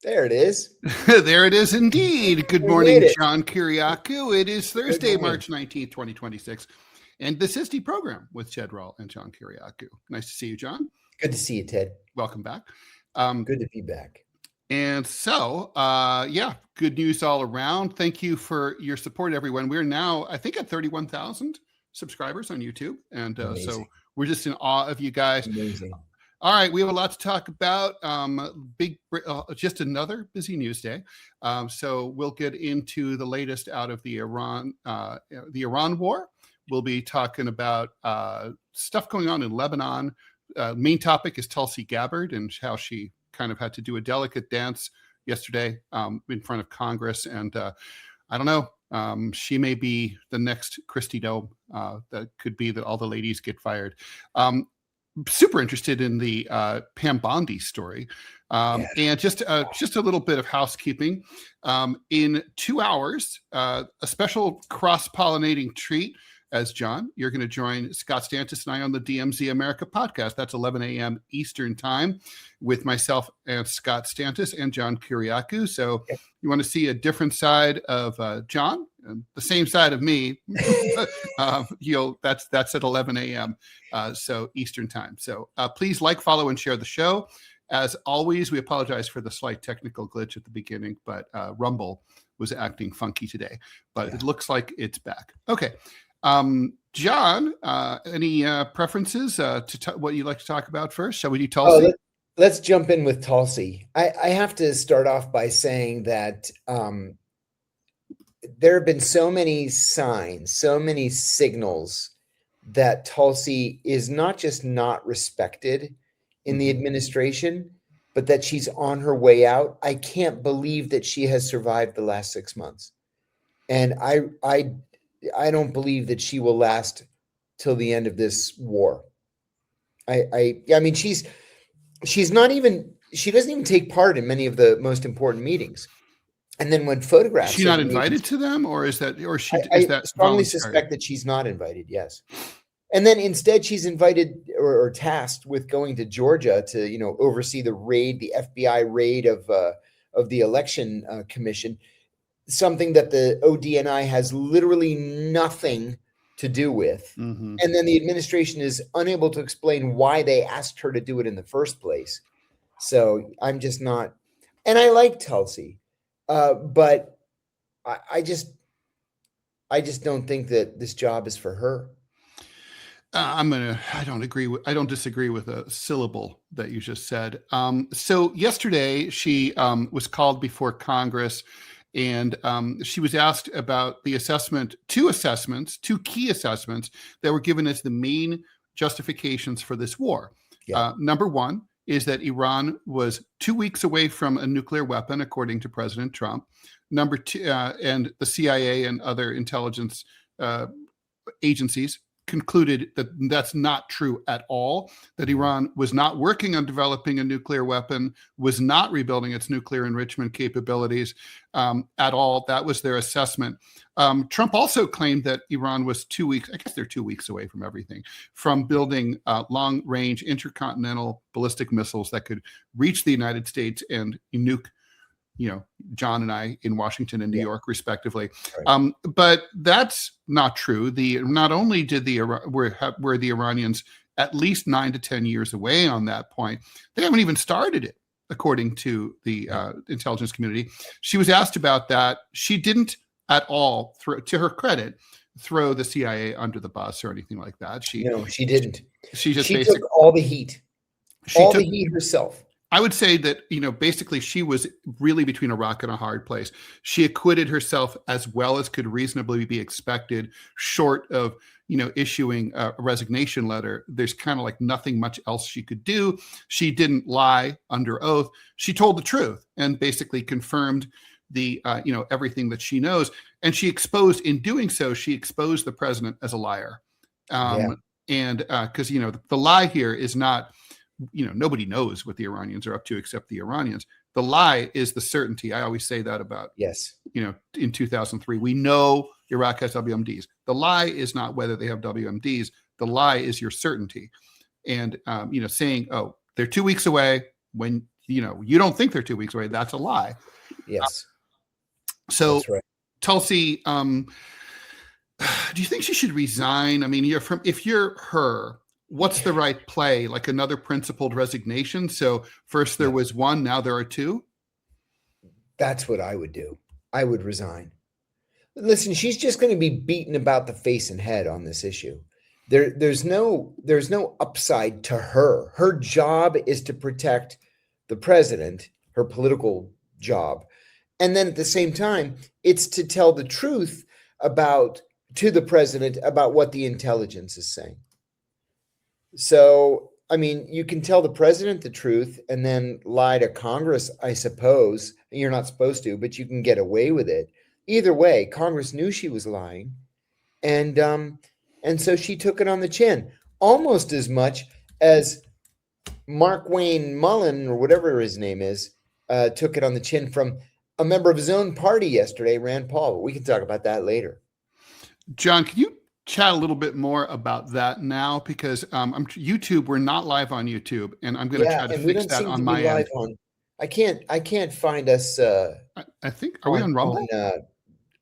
There it is. There it is indeed. Good morning, John Kiriakou. It is Thursday, March 19th, 2026. And this is DeProgram with Ted Rall and John Kiriakou. Nice to see you, John. Good to see you, Ted. Welcome back. Good to be back. And so, good news all around. Thank you for your support, everyone. We're now, I think, at 31,000 subscribers on YouTube. And so we're just in awe of you guys. Amazing. All right, we have a lot to talk about. Just another busy news day. So we'll get into the latest out of the Iran war. We'll be talking about stuff going on in Lebanon. Main topic is Tulsi Gabbard and how she kind of had to do a delicate dance yesterday in front of Congress. And I don't know. She may be the next Christy Dome. That could be that all the ladies get fired. Super interested in the Pam Bondi story. And just a little bit of housekeeping. In 2 hours, a special cross-pollinating treat. As John, you're going to join Scott Stantis and I on the DMZ America podcast. That's 11 a.m. Eastern time with myself and Scott Stantis and John Kiriakou. So you want to see a different side of John, and the same side of me. That's at 11 a.m. So Eastern time. So please like, follow, and share the show. As always, we apologize for the slight technical glitch at the beginning, but Rumble was acting funky today. But it looks like it's back. Okay. John, any preferences to what you'd like to talk about first? Shall we do Tulsi? Let's jump in with Tulsi. I have to start off by saying that there have been so many signs, so many signals that Tulsi is not just not respected in the administration, but that she's on her way out. I can't believe that she has survived the last 6 months. And I don't believe that she will last till the end of this war. I mean, she doesn't even take part in many of the most important meetings. And then when photographs, is she not invited to them, or is that, or she? I strongly suspect that she's not invited. Yes, and then instead she's invited or tasked with going to Georgia to oversee the raid, the FBI raid of the election commission. Something that the ODNI has literally nothing to do with. Mm-hmm. And then the administration is unable to explain why they asked her to do it in the first place. So I'm just not, and I like Tulsi, but I just don't think that this job is for her. I don't disagree with a syllable that you just said. So yesterday she was called before Congress. And she was asked about the two key assessments that were given as the main justifications for this war. Yeah. Number one is that Iran was 2 weeks away from a nuclear weapon, according to President Trump. Number two, and the CIA and other intelligence agencies concluded that that's not true at all, that Iran was not working on developing a nuclear weapon, was not rebuilding its nuclear enrichment capabilities at all. That was their assessment. Trump also claimed that Iran was 2 weeks, I guess they're 2 weeks away from everything, from building long-range intercontinental ballistic missiles that could reach the United States and nuke John and I in Washington and New York, respectively. Right. But that's not true. Not only were the Iranians at least 9 to 10 years away on that point, they haven't even started it, according to the intelligence community. She was asked about that. She didn't at all, to her credit, throw the CIA under the bus or anything like that. No, she didn't. She took all the heat. The heat herself. I would say that, basically she was really between a rock and a hard place. She acquitted herself as well as could reasonably be expected, short of, issuing a resignation letter. There's kind of like nothing much else she could do. She didn't lie under oath. She told the truth and basically confirmed the, everything that she knows. And in doing so, she exposed the president as a liar. And because, the lie here is not, nobody knows what the Iranians are up to except the Iranians. The lie is the certainty. I always say that about, in 2003, we know Iraq has WMDs. The lie is not whether they have WMDs. The lie is your certainty. And, saying, oh, they're 2 weeks away when you don't think they're 2 weeks away. That's a lie. Yes. So That's right. Tulsi, do you think she should resign? I mean, if you're her, what's the right play? Like another principled resignation? So first there was one, now there are two? That's what I would do. I would resign. Listen, she's just going to be beaten about the face and head on this issue. There's no upside to her. Her job is to protect the president, her political job. And then at the same time, it's to tell the truth to the president about what the intelligence is saying. So, I mean, you can tell the president the truth and then lie to Congress, I suppose. You're not supposed to, but you can get away with it. Either way, Congress knew she was lying. And so she took it on the chin, almost as much as Mark Wayne Mullen, or whatever his name is, took it on the chin from a member of his own party yesterday, Rand Paul. But we can talk about that later. John, can you chat a little bit more about that now? Because YouTube, we're not live on YouTube, and I'm going to try to fix that on my end. I can't find us. I think, are we on Rumble?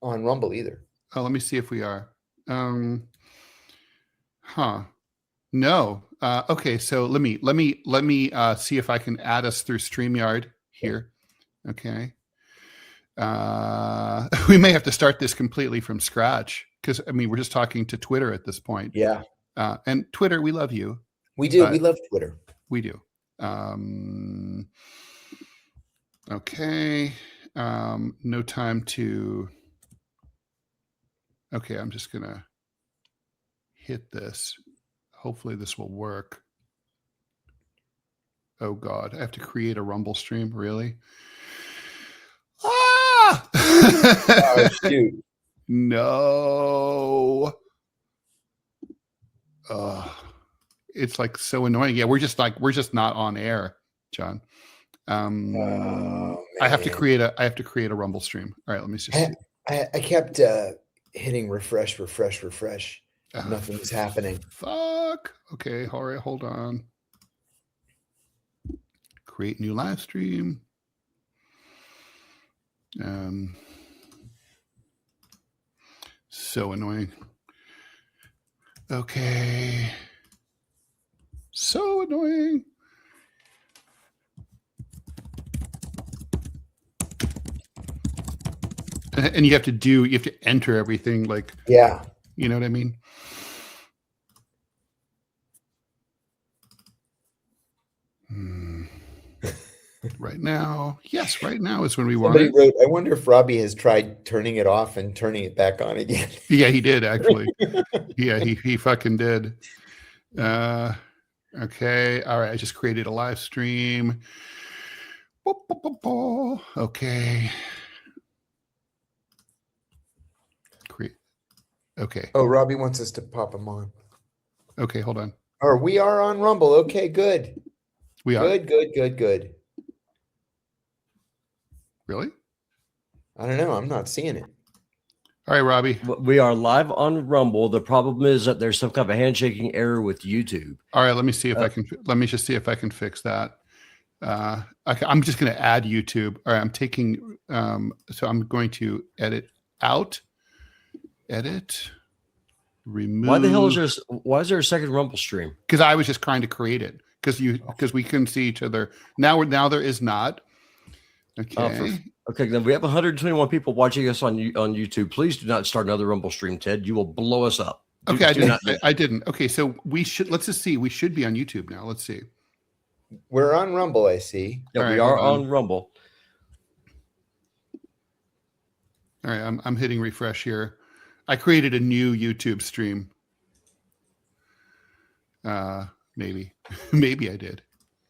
On Rumble either. Oh, let me see if we are. No. Okay, so let me see if I can add us through StreamYard here. Okay. We may have to start this completely from scratch because we're just talking to Twitter at this point. Yeah. And Twitter, we love you. We do. We love Twitter. We do. Okay. No time to. Okay, I'm just gonna hit this. Hopefully this will work. Oh God, I have to create a Rumble stream, really? Ah! Oh, shoot. No. It's like so annoying. Yeah, we're just not on air, John. I have to create a Rumble stream. All right, let me just see. I kept hitting refresh. Nothing was happening. Fuck. Okay, all right, hold on. Create new live stream. So annoying. Okay. So annoying. And you have to enter everything like, yeah. You know what I mean? Right now is when we want it. Somebody wrote, I wonder if Robbie has tried turning it off and turning it back on again. Yeah, he did actually. Yeah, he fucking did. Okay, all right. I just created a live stream. Okay. Okay. Oh, Robbie wants us to pop him on. Okay, hold on. Or we are on Rumble. Okay, good. We are. Good. Really? I don't know. I'm not seeing it. All right, Robbie. We are live on Rumble. The problem is that there's some kind of a handshaking error with YouTube. All right, let me see if I can. Let me just see if I can fix that. I'm just going to add YouTube. All right, I'm taking. So I'm going to edit out. Edit. Remove. Why is there a second Rumble stream? Because I was just trying to create it. Because we couldn't see each other. Now there is not. Okay. Okay, then we have 121 people watching us on YouTube. Please do not start another Rumble stream, Ted. You will blow us up. Okay, I didn't. Okay, so let's just see. We should be on YouTube now. Let's see. We're on Rumble, I see. Yeah, we are on Rumble. All right, I'm hitting refresh here. I created a new YouTube stream. Maybe I did.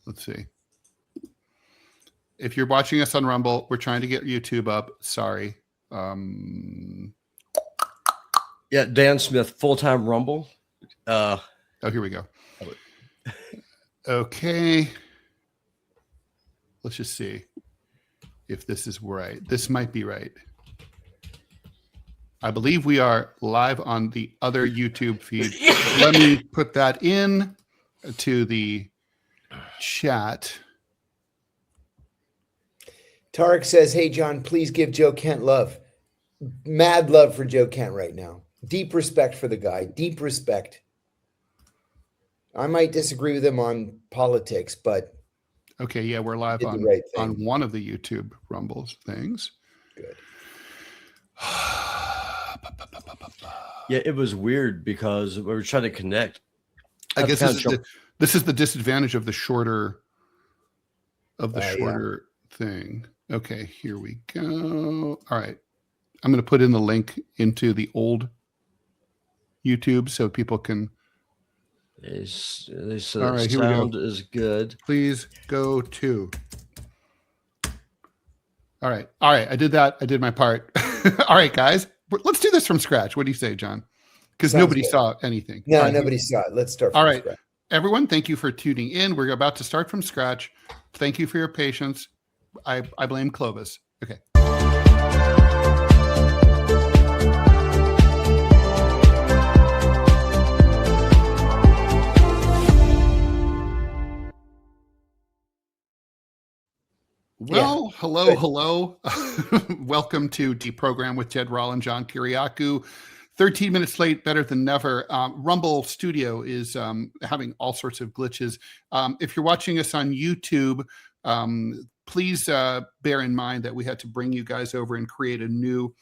Let's see. If you're watching us on Rumble, we're trying to get YouTube up. Sorry. Yeah, Dan Smith, full-time Rumble. Oh, here we go. Okay. Let's just see if this is right. This might be right. I believe we are live on the other YouTube feed. Let me put that in to the chat. Tarek says, hey, John, please give Joe Kent love. Mad love for Joe Kent right now. Deep respect for the guy. Deep respect. I might disagree with him on politics, but okay, yeah, we're live did on the right thing. on one of the YouTube Rumbles things. Good. Yeah, it was weird because we were trying to connect. I guess this is the disadvantage of the shorter thing. Okay, here we go. All right. I'm going to put in the link into the old YouTube so people can. They said all right, here we go. Sound is good. Please go to. All right. I did that. I did my part. All right, guys. Let's do this from scratch. What do you say, John? Because nobody saw anything. No, right, nobody saw it. Let's start from scratch. Everyone, thank you for tuning in. We're about to start from scratch. Thank you for your patience. I blame Clovis. Okay. Well, hello. Welcome to DeProgram with Ted Rall and John Kiriakou. 13 minutes late, better than never. Rumble Studio is having all sorts of glitches. If you're watching us on YouTube, please bear in mind that we had to bring you guys over and create a new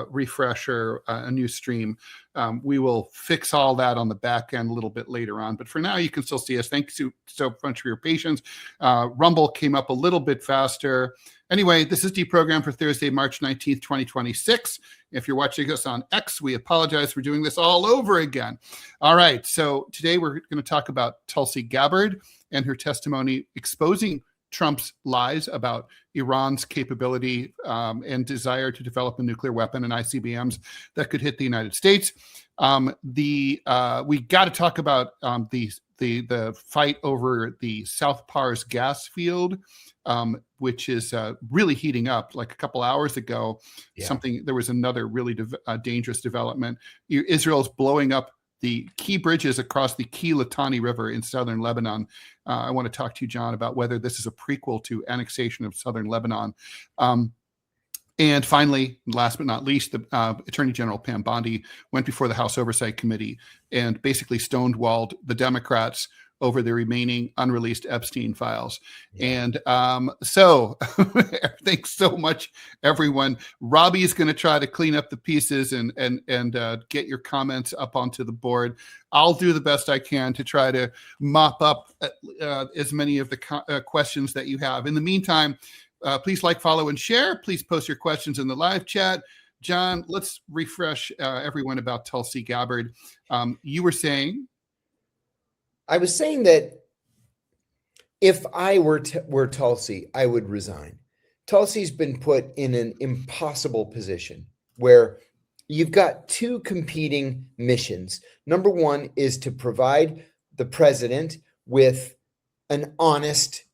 refresher, a new stream. We will fix all that on the back end a little bit later on. But for now, you can still see us. Thank you so much for your patience. Rumble came up a little bit faster. Anyway, this is DeProgram for Thursday, March 19th, 2026. If you're watching us on X, we apologize for doing this all over again. All right, so today we're going to talk about Tulsi Gabbard and her testimony exposing Trump's lies about Iran's capability and desire to develop a nuclear weapon and ICBMs that could hit the United States. We got to talk about the fight over the South Pars gas field, which is really heating up. Like a couple hours ago, there was another really dangerous development. Israel's blowing up the key bridges across the Key Litani River in southern Lebanon. I want to talk to you, John, about whether this is a prequel to annexation of southern Lebanon. And finally, last but not least, the Attorney General Pam Bondi went before the House Oversight Committee and basically stonewalled the Democrats over the remaining unreleased Epstein files. And so thanks so much, everyone. Robbie is going to try to clean up the pieces and get your comments up onto the board. I'll do the best I can to try to mop up as many of the questions that you have. In the meantime, please like, follow, and share. Please post your questions in the live chat. John, let's refresh everyone about Tulsi Gabbard. You were saying? I was saying that if I were Tulsi, I would resign. Tulsi's been put in an impossible position where you've got two competing missions. Number one is to provide the president with an honest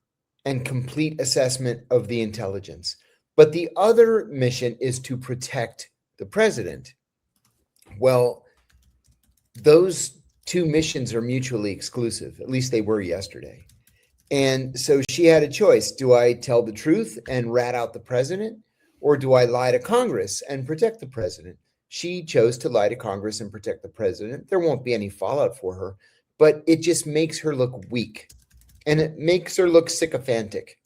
and complete assessment of the intelligence. But the other mission is to protect the president. Well, those two missions are mutually exclusive. At least they were yesterday. And so she had a choice. Do I tell the truth and rat out the president, or do I lie to Congress and protect the president? She chose to lie to Congress and protect the president. There won't be any fallout for her, but it just makes her look weak and it makes her look sycophantic.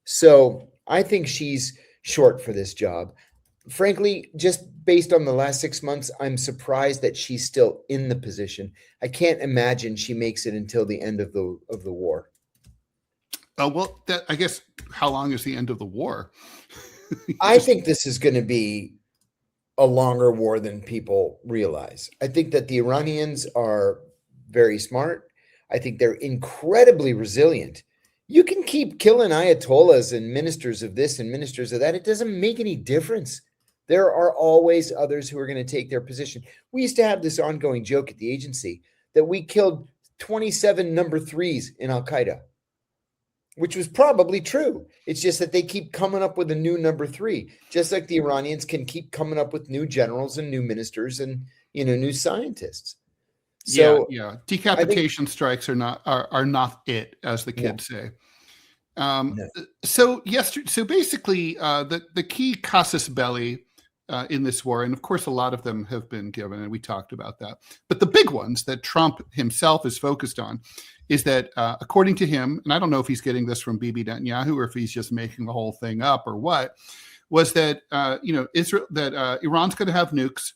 So I think she's short for this job. Frankly, just based on the last 6 months, I'm surprised that she's still in the position. I can't imagine she makes it until the end of the war. Well, I guess how long is the end of the war? I think this is going to be a longer war than people realize. I think that the Iranians are very smart. I think they're incredibly resilient. You can keep killing ayatollahs and ministers of this and ministers of that. It doesn't make any difference. There are always others who are going to take their position. We used to have this ongoing joke at the agency that we killed 27 number threes in Al-Qaeda, which was probably true. It's just that they keep coming up with a new number three, just like the Iranians can keep coming up with new generals and new ministers and, new scientists. So decapitation strikes are not it, as the kids say. No. So basically, the key casus belli in this war, and of course, a lot of them have been given, and we talked about that. But the big ones that Trump himself is focused on is that, according to him, and I don't know if he's getting this from Bibi Netanyahu or if he's just making the whole thing up or what, was that Iran's going to have nukes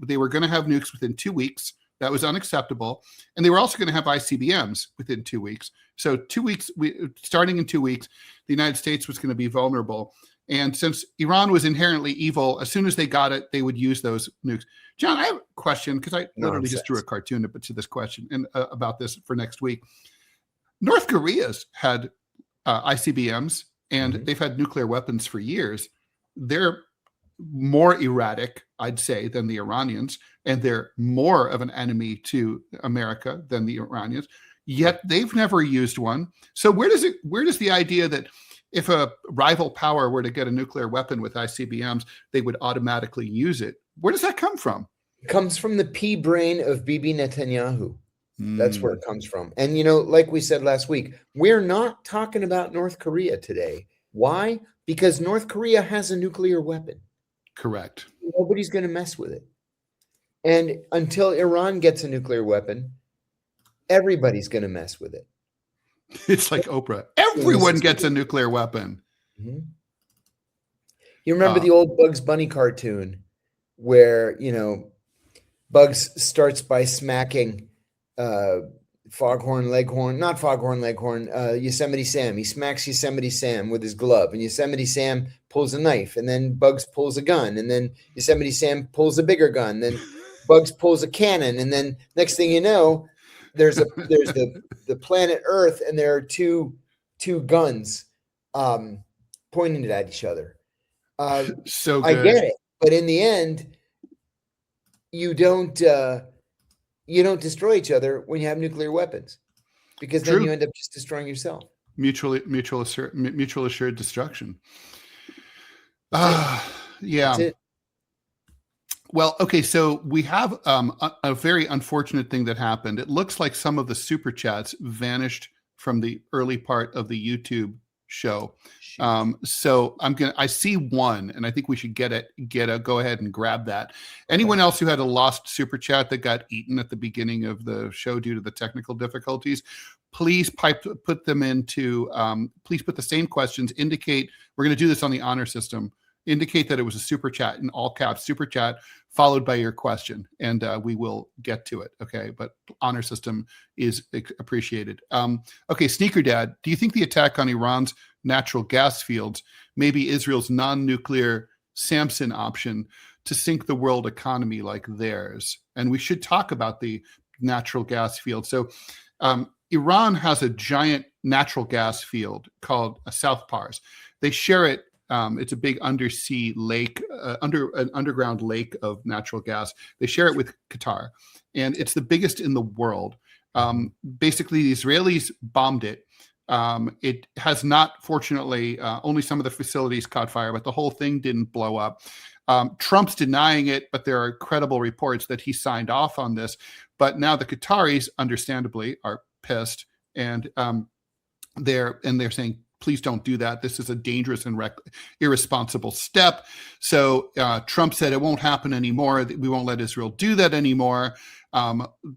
they were going to have nukes within 2 weeks. That was unacceptable. And they were also going to have ICBMs within 2 weeks. So 2 weeks, starting in 2 weeks, the United States was going to be vulnerable. And since Iran was inherently evil, as soon as they got it, they would use those nukes. John, I have a question, because I literally just drew a cartoon to this question and about this for next week. North Korea's had ICBMs, and they've had nuclear weapons for years. They're more erratic, I'd say, than the Iranians, and they're more of an enemy to America than the Iranians. Yet they've never used one. So where does the idea that if a rival power were to get a nuclear weapon with ICBMs, they would automatically use it? Where does that come from? It comes from the pea brain of Bibi Netanyahu. That's where it comes from. And, like we said last week, we're not talking about North Korea today. Why? Because North Korea has a nuclear weapon. Correct. Nobody's going to mess with it. And until Iran gets a nuclear weapon, everybody's going to mess with it. It's like Oprah. Everyone gets a nuclear weapon. Mm-hmm. You remember the old Bugs Bunny cartoon where, Bugs starts by smacking Yosemite Sam. He smacks Yosemite Sam with his glove, and Yosemite Sam pulls a knife, and then Bugs pulls a gun, and then Yosemite Sam pulls a bigger gun, then Bugs pulls a cannon, and then next thing you know, there's the planet Earth, and there are two guns pointing it at each other. So good. I get it, but in the end, you don't destroy each other when you have nuclear weapons, because then you end up just destroying yourself. Mutual assured destruction. Yeah. That's it. Well, okay, so we have a very unfortunate thing that happened. It looks like some of the super chats vanished from the early part of the YouTube show. So I see one, and I think we should go ahead and grab that. Anyone else who had a lost super chat that got eaten at the beginning of the show due to the technical difficulties, please put them into, please put the same questions, indicate, we're going to do this on the honor system, indicate that it was a super chat in all caps, super chat, followed by your question, and we will get to it, okay? But honor system is appreciated. Okay, Sneaker Dad, do you think the attack on Iran's natural gas fields may be Israel's non-nuclear Samson option to sink the world economy like theirs? And we should talk about the natural gas field. So Iran has a giant natural gas field called South Pars. They share it. It's a big undersea lake, an underground lake of natural gas. They share it with Qatar, and it's the biggest in the world. Basically, the Israelis bombed it. It has not, fortunately, only some of the facilities caught fire, but the whole thing didn't blow up. Trump's denying it, but there are credible reports that he signed off on this. But now the Qataris, understandably, are pissed, and they're saying, please don't do that. This is a dangerous and irresponsible step. So Trump said it won't happen anymore. We won't let Israel do that anymore.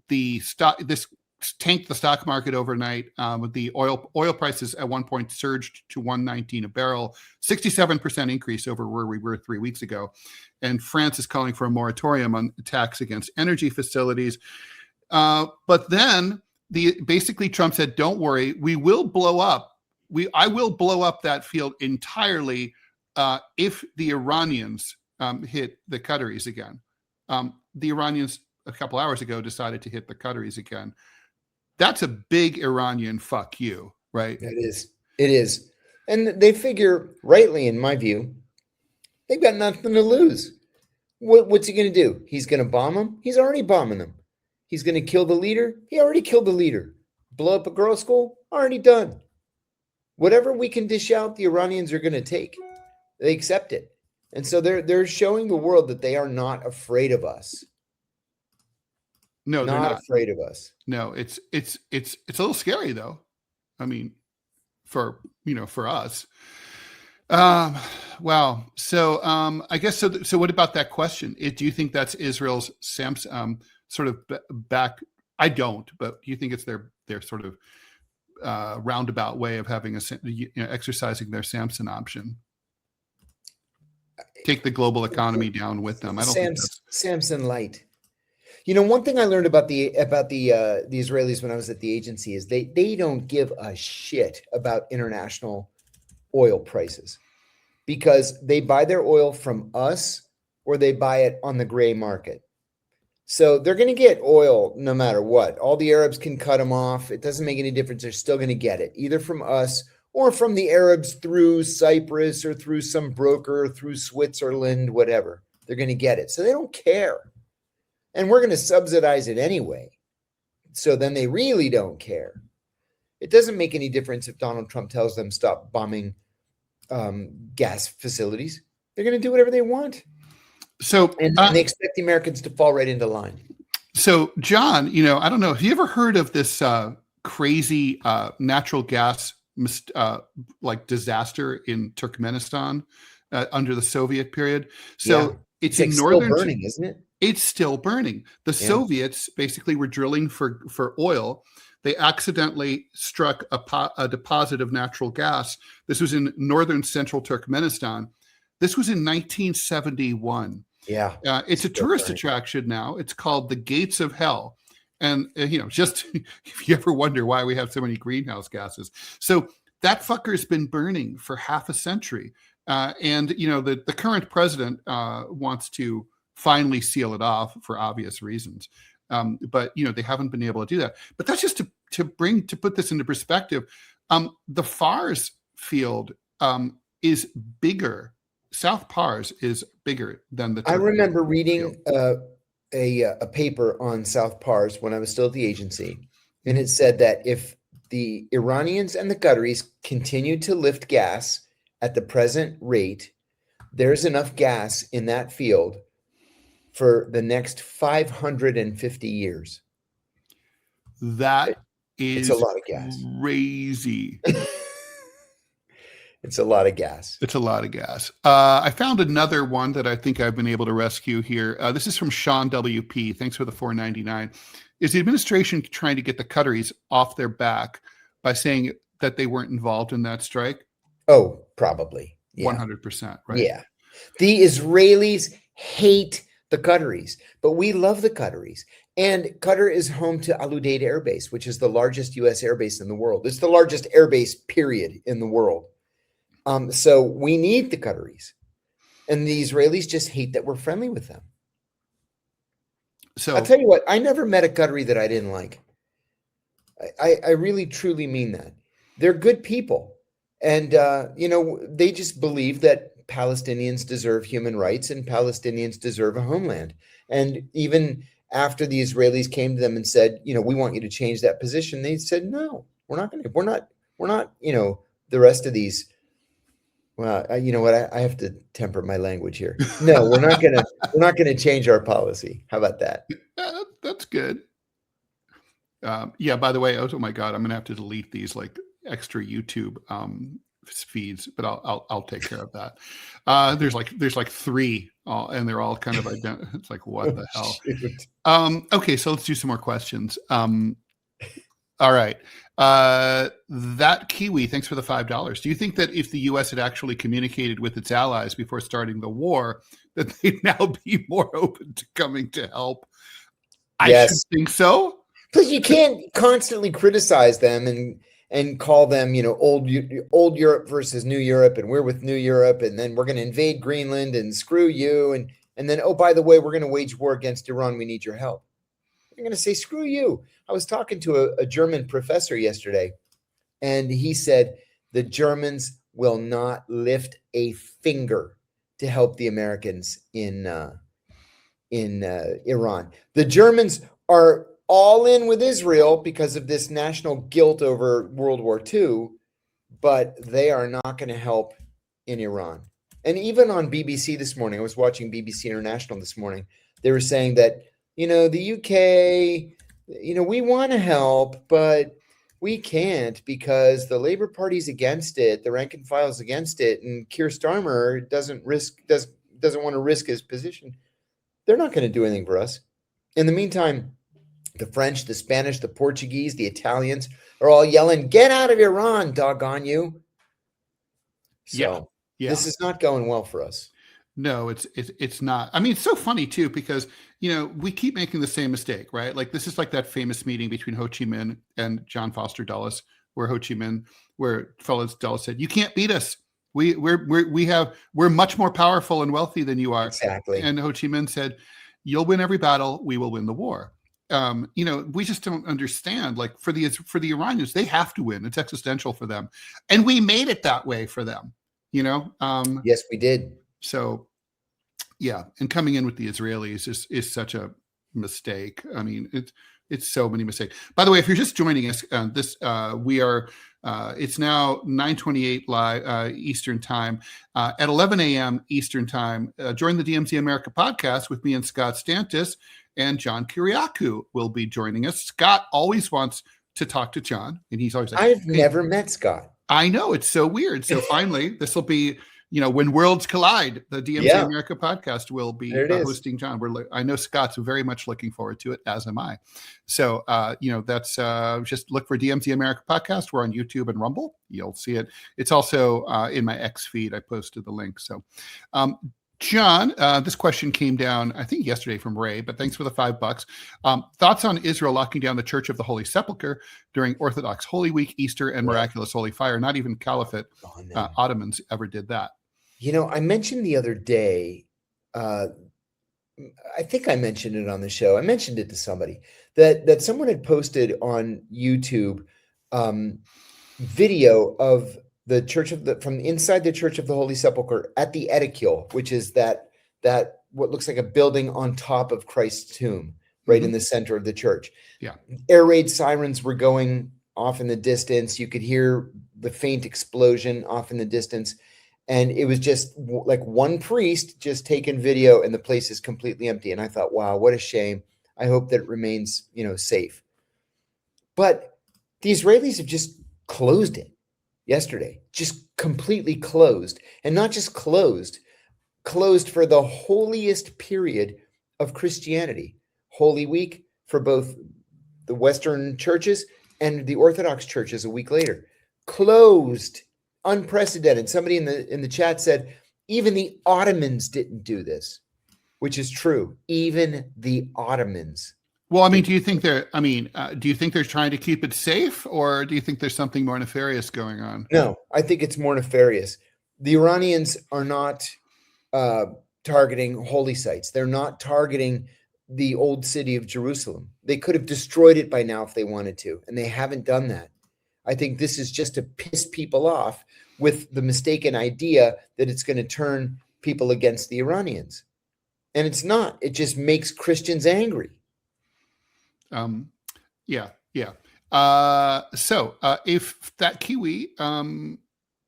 This tanked the stock market overnight. The oil prices at one point surged to $119 a barrel, 67% increase over where we were 3 weeks ago. And France is calling for a moratorium on attacks against energy facilities. But then basically Trump said, don't worry, we will blow up. I will blow up that field entirely if the Iranians hit the Qataris again. The Iranians a couple hours ago decided to hit the Qataris again. That's a big Iranian fuck you, right? It is. And they figure, rightly in my view, they've got nothing to lose. What's he going to do? He's going to bomb them? He's already bombing them. He's going to kill the leader? He already killed the leader. Blow up a girls' school? Already done. Whatever we can dish out, the Iranians are going to take. They accept it. And so they're showing the world that they are not afraid of us. No, they're not afraid of us. No, it's a little scary though. I mean, for us. Wow. So I guess so. So what about that question? Do you think that's Israel's sort of back? I don't, but do you think it's their sort of roundabout way of having exercising their Samson option? Take the global economy down with them. I don't think that's Samson light. One thing I learned about the Israelis when I was at the agency is they don't give a shit about international oil prices, because they buy their oil from us or they buy it on the gray market. So they're going to get oil no matter what. All the Arabs can cut them off. It doesn't make any difference. They're still going to get it, either from us or from the Arabs through Cyprus or through some broker or through Switzerland, whatever. They're going to get it. So they don't care. And we're going to subsidize it anyway. So then they really don't care. It doesn't make any difference if Donald Trump tells them stop bombing gas facilities. They're going to do whatever they want. So and they expect the Americans to fall right into line. So John, I don't know. Have you ever heard of this crazy natural gas disaster in Turkmenistan under the Soviet period? So it's in northern. Still burning, isn't it? It's still burning. The Soviets basically were drilling for oil. They accidentally struck a deposit of natural gas. This was in northern central Turkmenistan. This was in 1971. Yeah. It's a tourist attraction now. It's called the Gates of Hell. And, just if you ever wonder why we have so many greenhouse gases. So that fucker's been burning for half a century. And the current president wants to finally seal it off for obvious reasons. But, they haven't been able to do that. But that's just to put this into perspective. The Fars field is bigger. South Pars is bigger than the. I remember reading a paper on South Pars when I was still at the agency, and it said that if the Iranians and the Qataris continue to lift gas at the present rate, there's enough gas in that field for the next 550 years. It's a lot of gas. Crazy. It's a lot of gas. It's a lot of gas. I found another one that I think I've been able to rescue here. This is from Sean WP. Thanks for the $4.99. Is the administration trying to get the Qataris off their back by saying that they weren't involved in that strike? Oh, probably. Yeah. 100%, right? Yeah. The Israelis hate the Qataris, but we love the Qataris. And Qatar is home to Al Udeid Air Base, which is the largest U.S. air base in the world. It's the largest air base, period, in the world. So we need the Qataris, and the Israelis just hate that we're friendly with them. So I'll tell you what, I never met a Qatari that I didn't like. I really, truly mean that. They're good people. And, they just believe that Palestinians deserve human rights and Palestinians deserve a homeland. And even after the Israelis came to them and said, we want you to change that position, they said, no, we're not, the rest of these. Well, you know what? I have to temper my language here. No, we're not gonna change our policy. How about that? That's good. By the way, oh my God, I'm gonna have to delete these extra YouTube feeds, but I'll take care of that. There's like three, and they're all kind of identical. It's like, what the hell? Okay, so let's do some more questions. All right. That Kiwi, thanks for the $5. Do you think that if the U.S. had actually communicated with its allies before starting the war, that they'd now be more open to coming to help? I should think so. Because you can't constantly criticize them and call them, old Europe versus New Europe, and we're with New Europe, and then we're going to invade Greenland and screw you, and then, oh, by the way, we're going to wage war against Iran. We need your help. You're going to say, screw you. I was talking to a German professor yesterday, and he said the Germans will not lift a finger to help the Americans in Iran. The Germans are all in with Israel because of this national guilt over World War II, but they are not going to help in Iran. And even on BBC this morning, I was watching BBC International this morning, they were saying that, the UK, we want to help, but we can't because the Labor Party's against it, the rank and file's against it, and Keir Starmer doesn't want to risk his position. They're not going to do anything for us. In the meantime, the French, the Spanish, the Portuguese, the Italians are all yelling, "Get out of Iran, doggone you." So this is not going well for us. No, it's not. I mean, it's so funny too, because, we keep making the same mistake, right? Like, this is like that famous meeting between Ho Chi Minh and John Foster Dulles, where fellow Dulles said, "You can't beat us. We're much more powerful and wealthy than you are." Exactly. And Ho Chi Minh said, "You'll win every battle. We will win the war." We just don't understand. Like, for the Iranians, they have to win. It's existential for them, and we made it that way for them. Yes, we did. So, yeah, and coming in with the Israelis is such a mistake. I mean, it's so many mistakes. By the way, if you're just joining us, we are. It's now 9:28 live Eastern time. At 11 a.m. Eastern time, join the DMZ America podcast with me and Scott Stantis, and John Kiriakou will be joining us. Scott always wants to talk to John, and he's always like, I've never met Scott. I know, it's so weird. So finally, this will be, when worlds collide, the DMZ America podcast will be hosting John. I know Scott's very much looking forward to it, as am I. So, that's just look for DMZ America podcast. We're on YouTube and Rumble. You'll see it. It's also in my X feed. I posted the link. So, John, this question came down, I think, yesterday from Ray, but thanks for the $5. Thoughts on Israel locking down the Church of the Holy Sepulchre during Orthodox Holy Week, Easter, and miraculous Holy Fire? Not even Caliphate Ottomans ever did that. I mentioned the other day, I think I mentioned it on the show. I mentioned it to somebody that someone had posted on YouTube video of the from inside the Church of the Holy Sepulchre at the Edicule, which is that what looks like a building on top of Christ's tomb, right in the center of the church. Yeah. Air raid sirens were going off in the distance. You could hear the faint explosion off in the distance. And it was just like one priest just taking video, and the place is completely empty. And I thought, wow, what a shame. I hope that it remains, safe. But the Israelis have just closed it yesterday, just completely closed. And not just closed for the holiest period of Christianity. Holy Week for both the Western churches and the Orthodox churches a week later. Closed. Unprecedented. Somebody in the chat said, even the Ottomans didn't do this, which is true. Even the Ottomans. Well, I mean, do you think they're trying to keep it safe, or do you think there's something more nefarious going on? No, I think it's more nefarious. The Iranians are not targeting holy sites. They're not targeting the old city of Jerusalem. They could have destroyed it by now if they wanted to, and they haven't done that. I think this is just to piss people off with the mistaken idea that it's going to turn people against the Iranians. And it's not. It just makes Christians angry. Yeah. So if that Kiwi,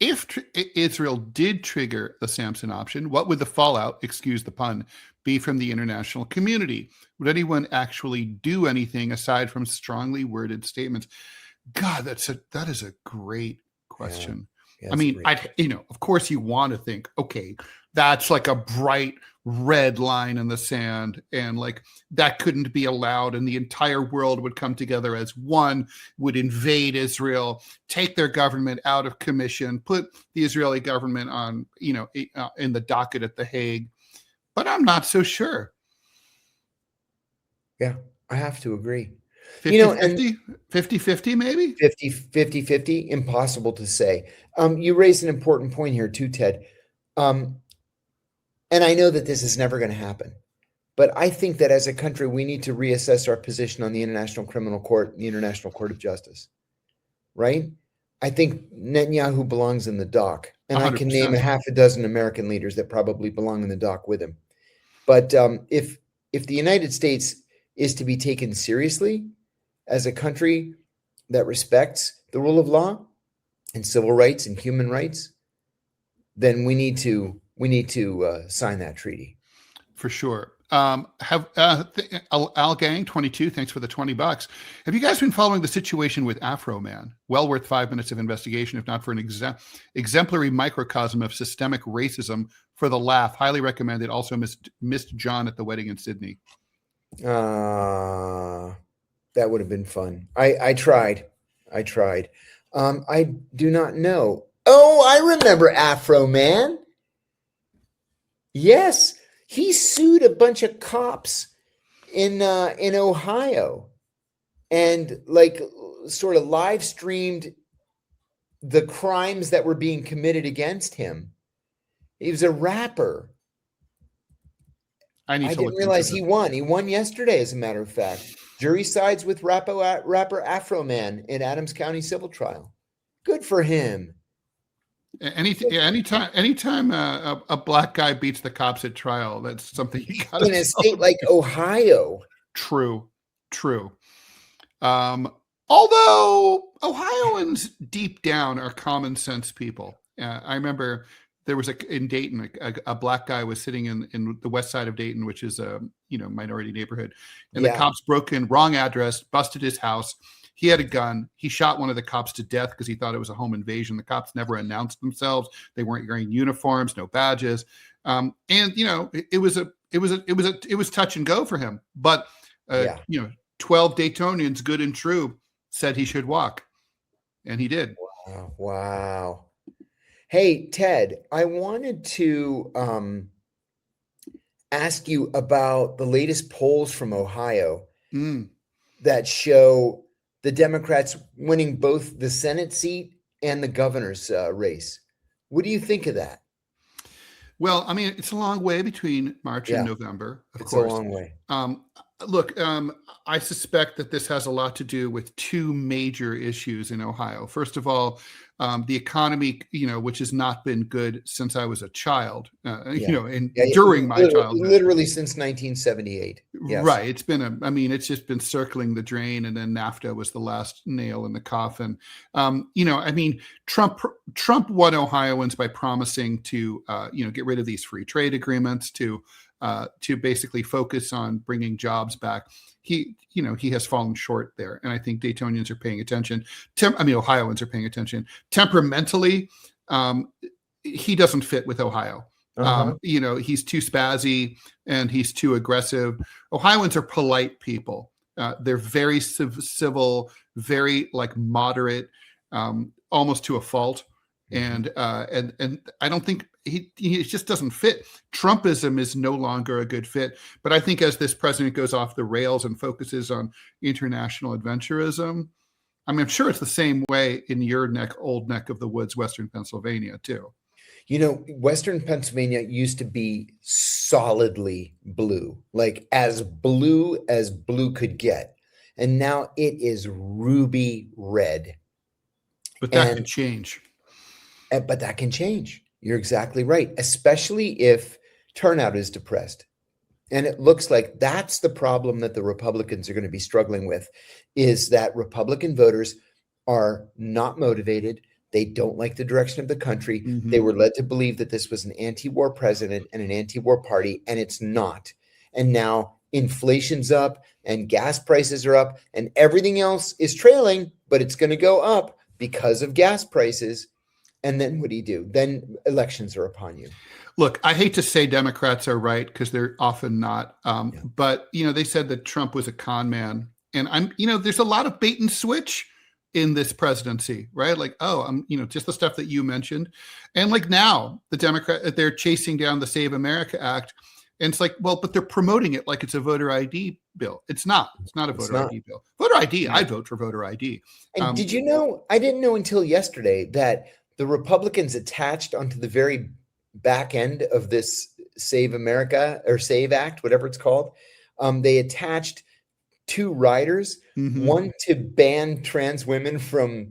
if Israel did trigger the Samson option, what would the fallout, excuse the pun, be from the international community? Would anyone actually do anything aside from strongly worded statements? God, that is a great question. Yeah, I mean, of course you want to think, okay, that's like a bright red line in the sand, and like that couldn't be allowed, and the entire world would come together as one, would invade Israel, take their government out of commission, put the Israeli government on, in the docket at The Hague. But I'm not so sure. Yeah, I have to agree. 50-50 maybe? 50-50, impossible to say. You raised an important point here too, Ted. And I know that this is never going to happen. But I think that as a country, we need to reassess our position on the International Criminal Court, the International Court of Justice. Right? I think Netanyahu belongs in the dock. And 100%. I can name a half a dozen American leaders that probably belong in the dock with him. But if the United States is to be taken seriously as a country that respects the rule of law and civil rights and human rights, then we need to sign that treaty. For sure. Al Gang 22, thanks for the $20. Have you guys been following the situation with Afro Man? Well worth 5 minutes of investigation, if not for an exemplary microcosm of systemic racism for the laugh. Highly recommended. Also missed John at the wedding in Sydney. That would have been fun. I tried. I do not know. Oh, I remember Afro Man. Yes. He sued a bunch of cops in Ohio and like sort of live streamed the crimes that were being committed against him. He was a rapper. I didn't realize he won. He won yesterday, as a matter of fact. Jury sides with rapper Afro Man in Adams County civil trial. Good for him. Anytime a black guy beats the cops at trial, that's something you got in a state like Ohio. True. Although Ohioans deep down are common sense people. I remember there was in Dayton, a black guy was sitting in the west side of Dayton, which is a minority neighborhood, and the cops broke in, wrong address, busted his house. He had a gun. He shot one of the cops to death because he thought it was a home invasion. The cops never announced themselves. They weren't wearing uniforms, no badges, and it was touch and go for him. But 12 Daytonians, good and true, said he should walk, and he did. Wow. Hey, Ted, I wanted to ask you about the latest polls from Ohio that show the Democrats winning both the Senate seat and the governor's race. What do you think of that? Well, I mean, it's a long way between March and November, of course. It's a long way. Look, I suspect that this has a lot to do with two major issues in Ohio. First of all, the economy, which has not been good since I was a child, during my childhood. Literally since 1978. Yes. Right. It's just been circling the drain, and then NAFTA was the last nail in the coffin. Trump won Ohioans by promising to, get rid of these free trade agreements, to basically focus on bringing jobs back. He has fallen short there. And I think Daytonians are paying attention. Ohioans are paying attention. Temperamentally, he doesn't fit with Ohio. He's too spazzy and he's too aggressive. Ohioans are polite people. They're very civil, very moderate, almost to a fault. And I don't think he just doesn't fit. Trumpism is no longer a good fit. But I think as this president goes off the rails and focuses on international adventurism, I'm sure it's the same way in your old neck of the woods, Western Pennsylvania, too. Western Pennsylvania used to be solidly blue, like as blue could get. And now it is ruby red. But that can change. But that can change. You're exactly right, especially if turnout is depressed. And it looks like that's the problem that the Republicans are going to be struggling with, is that Republican voters are not motivated. They don't like the direction of the country. Mm-hmm. They were led to believe that this was an anti-war president and an anti-war party, and it's not. And now inflation's up and gas prices are up and everything else is trailing, but it's going to go up because of gas prices. And then what do? Then elections are upon you. Look, I hate to say Democrats are right because they're often not. But, they said that Trump was a con man. And there's a lot of bait and switch in this presidency, right? Just the stuff that you mentioned. And now the they're chasing down the Save America Act. And it's but they're promoting it like it's a voter ID bill. It's not. It's not a voter ID bill. Voter ID, I vote for voter ID. And did you know, I didn't know until yesterday that the Republicans attached onto the very back end of this Save America or Save Act, whatever it's called, they attached two riders, one to ban trans women from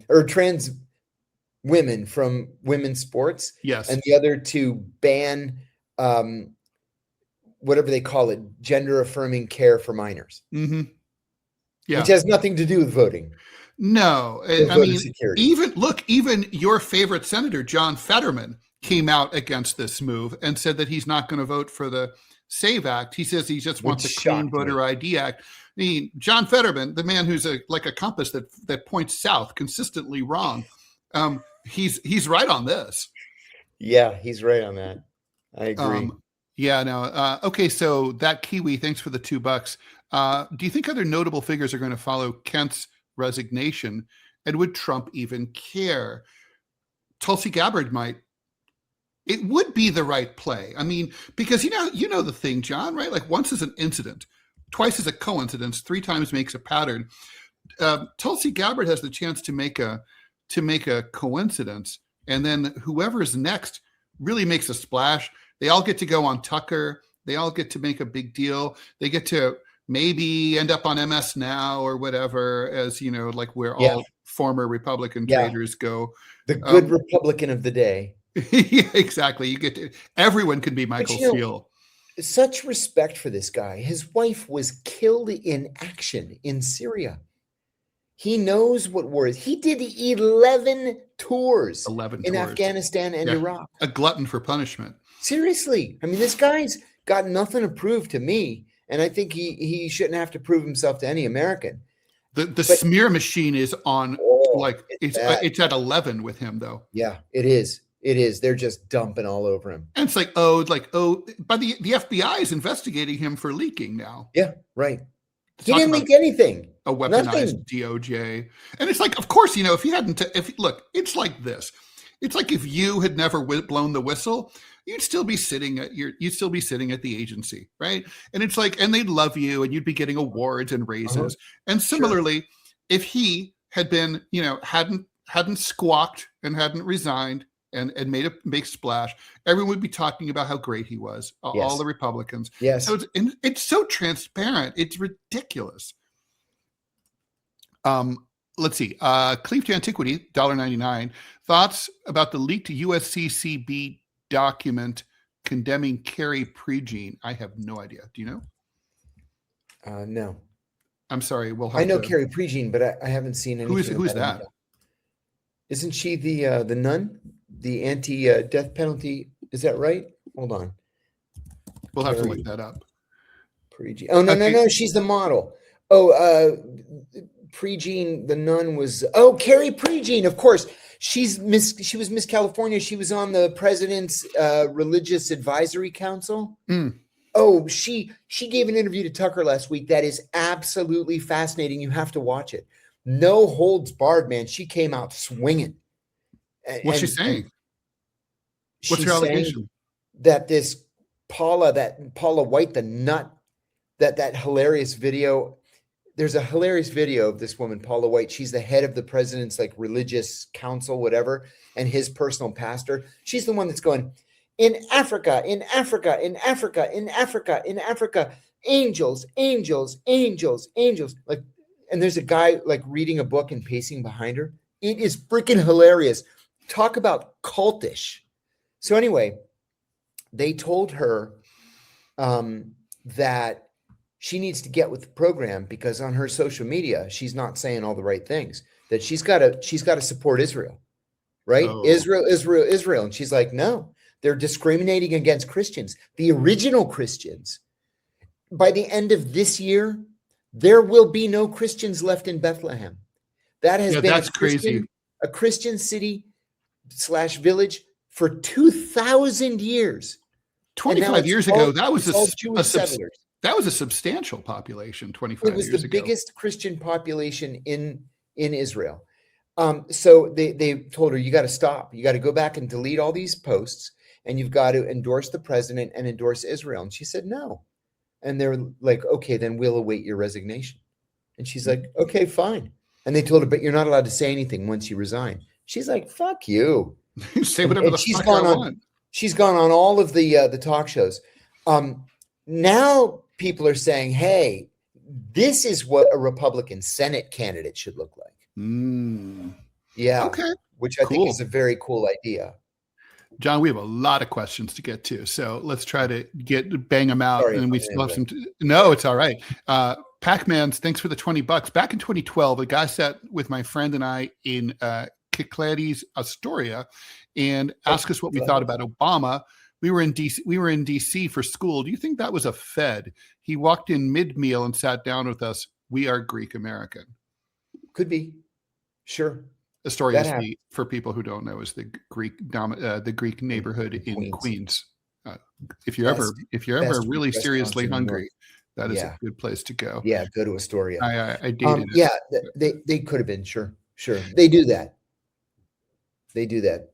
women's sports, yes, and the other to ban whatever they call it, gender affirming care for minors, which has nothing to do with voting. No, even your favorite senator, John Fetterman, came out against this move and said that he's not going to vote for the SAVE Act. He says he just wants Which a clean shocked voter me. ID Act. I mean, John Fetterman, the man who's like a compass that points south, consistently wrong. He's right on this. Yeah, he's right on that. I agree. Yeah, no. Okay, so that Kiwi, thanks for the $2. Do you think other notable figures are going to follow Kent's resignation, and would Trump even care? Tulsi Gabbard might. It would be the right play. I mean, because you know the thing, John, right? Like once is an incident, twice is a coincidence, 3 times makes a pattern. Tulsi Gabbard has the chance to make a coincidence, and then whoever is next really makes a splash. They all get to go on Tucker. They all get to make a big deal. They get to maybe end up on MS Now or whatever, as you know, like where all former Republican traitors go. The good Republican of the day. Yeah, exactly. You get to, everyone can be Michael Steele. Such respect for this guy. His wife was killed in action in Syria. He knows what war is. He did 11 tours in Afghanistan and Iraq. A glutton for punishment. Seriously. I mean, this guy's got nothing to prove to me. And I think he shouldn't have to prove himself to any American. The smear machine is on, it's at 11 with him, though. Yeah, it is. It is. They're just dumping all over him. And it's but the FBI is investigating him for leaking now. Yeah, right. He didn't leak anything. A weaponized DOJ. And it's like, of course, if he hadn't, look, it's like this. It's like if you had never blown the whistle, you'd still be sitting at the agency, right? And it's like, and they'd love you, and you'd be getting awards and raises. And similarly, if he had been, hadn't squawked and hadn't resigned and made a big splash, everyone would be talking about how great he was. All the Republicans. Yes. So it's so transparent. It's ridiculous. Let's see. Cleave to Antiquity, $1.99. Thoughts about the leaked USCCB document condemning Carrie Prejean? I have no idea. Do you know? No. I'm sorry. I know Carrie Prejean, but I haven't seen anything. Who is that? Isn't she the nun? The anti-death penalty? Is that right? Hold on. We'll have to look that up. Prejean. Oh, no. She's the model. Oh, Prejean, the nun was. Oh, Carrie Prejean, of course. She was Miss California. She was on the president's religious advisory council. Oh, she gave an interview to Tucker last week. That is absolutely fascinating. You have to watch it. No holds barred, man. She came out swinging. What's she saying? What's her allegation? That this Paula White, the nut, that hilarious video. There's a hilarious video of this woman, Paula White. She's the head of the president's religious council, whatever, and his personal pastor. She's the one that's going, in Africa, in Africa, in Africa, in Africa, in Africa, angels, angels, angels, angels. And there's a guy reading a book and pacing behind her. It is freaking hilarious. Talk about cultish. So anyway, they told her that she needs to get with the program because on her social media, she's not saying all the right things, that she's got to support Israel, right? Oh. Israel. And she's like, no, they're discriminating against Christians, the original Christians. By the end of this year, there will be no Christians left in Bethlehem. That has been that's crazy. A Christian city / village for 2,000 years. 25 years ago, that was a substantial population. 25 years ago, it was the biggest Christian population in Israel. So they told her, you got to stop. You got to go back and delete all these posts, and you've got to endorse the president and endorse Israel. And she said no. And they're like, okay, then we'll await your resignation. And she's like, okay, fine. And they told her, but you're not allowed to say anything once you resign. She's like, fuck you. Say whatever the fuck I want. She's gone on all of the talk shows. Now people are saying, hey, this is what a Republican Senate candidate should look like. Yeah. Okay. Which I think is a very cool idea. John, we have a lot of questions to get to, so let's try to bang them out. Sorry, and we still have some. No, it's all right. Pac-Man's, thanks for the $20. Back in 2012, a guy sat with my friend and I in Kikladis, Astoria, and asked us what we thought about Obama We were in DC for school. Do you think that was a Fed? He walked in mid-meal and sat down with us. We are Greek American. Could be. Sure. Astoria is for people who don't know, is the Greek neighborhood in Queens. If you're ever really seriously hungry, that is a good place to go. Yeah, go to Astoria. I dated it. Yeah, they could have been. Sure. They do that.